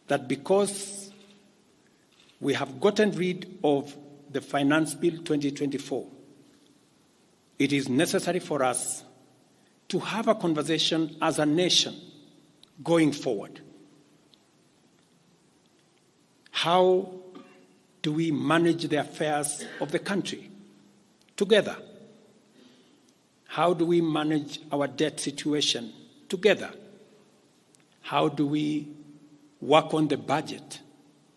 that because we have gotten rid of the Finance Bill 2024, it is necessary for us to have a conversation as a nation going forward. How do we manage the affairs of the country together? How do we manage our debt situation together? How do we work on the budget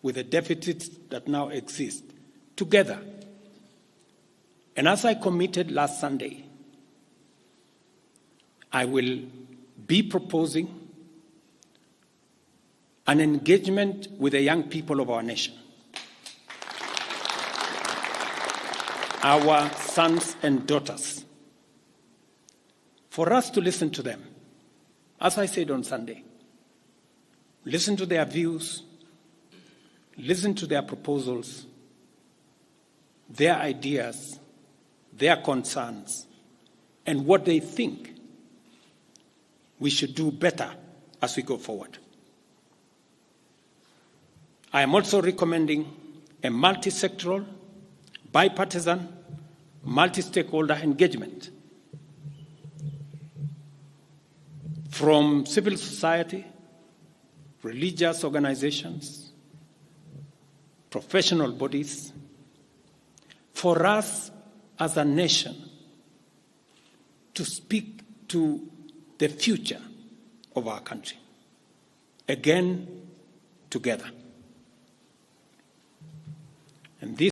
with the deficits that now exist together? And as I committed last Sunday, I will be proposing an engagement with the young people of our nation, our sons and daughters, for us to listen to them. As I said on Sunday, listen to their views, listen to their proposals, their ideas, their concerns, and what they think we should do better as we go forward. I am also recommending a multi-sectoral, bipartisan, multi-stakeholder engagement from civil society, religious organizations, professional bodies, for us as a nation to speak to the future of our country, again, together. And this